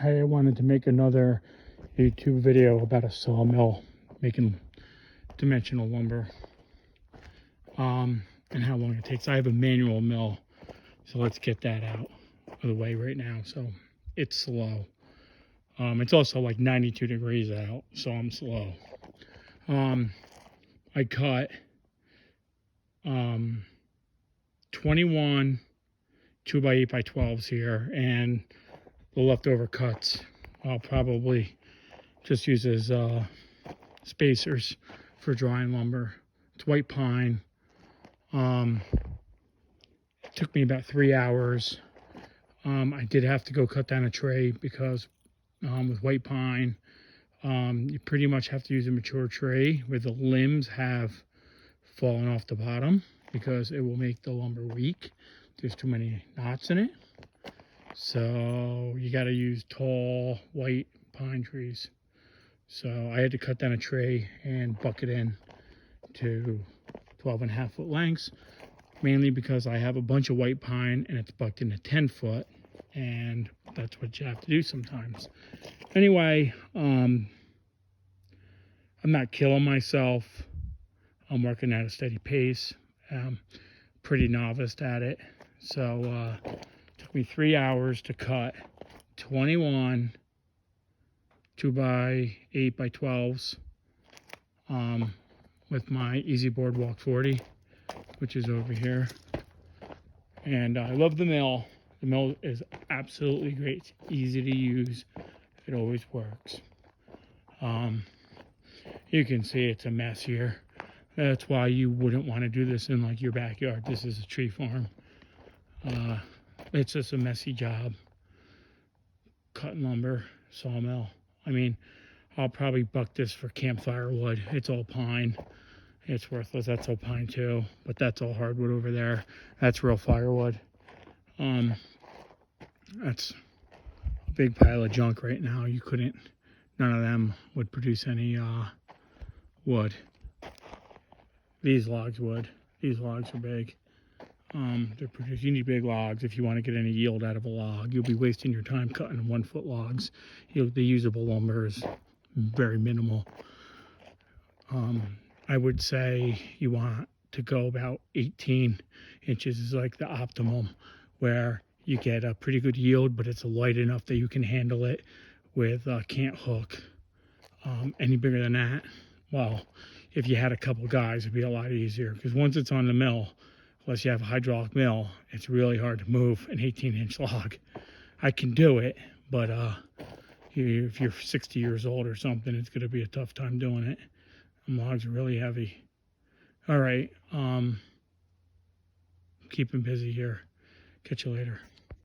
I wanted to make another YouTube video about a sawmill making dimensional lumber, and how long it takes. I have a manual mill, so let's get that out of the way right now. So it's slow. It's also like 92 degrees out, so I'm slow. I cut 21 2x8x12s here, and the leftover cuts I'll probably just use as spacers for drying lumber. It's white pine. It took me about 3 hours. I did have to go cut down a tray because with white pine, you pretty much have to use a mature tray where the limbs have fallen off the bottom because it will make the lumber weak. There's too many knots in it. So you got to use tall white pine trees. So I had to cut down a tray and bucket in to 12.5-foot lengths, mainly because I have a bunch of white pine and it's bucked into 10-foot, and that's what you have to do sometimes. Anyway, I'm not killing myself. I'm working at a steady pace. Pretty novice at it. So it took me 3 hours to cut 21 2x8x12s with my easy boardwalk 40, which is over here. And I love the mill. The mill is absolutely great. It's easy to use. It always works. You can see it's a mess here. That's why you wouldn't want to do this in like your backyard. This is a tree farm. It's just a messy job. Cutting lumber, sawmill. I mean, I'll probably buck this for campfire wood. It's all pine. It's worthless. That's all pine too, but that's all hardwood over there. That's real firewood. That's a big pile of junk right now. None of them would produce any wood. These logs would. These logs are big. You need big logs if you want to get any yield out of a log. You'll be wasting your time cutting 1-foot logs. The usable lumber is very minimal. I would say you want to go about 18 inches is like the optimum, where you get a pretty good yield, but it's light enough that you can handle it with a cant hook. Any bigger than that, well, if you had a couple guys, it'd be a lot easier, because once it's on the mill, unless you have a hydraulic mill, it's really hard to move an 18-inch log. I can do it, but if you're 60 years old or something, it's going to be a tough time doing it. And logs are really heavy. All right, keep them busy here. Catch you later.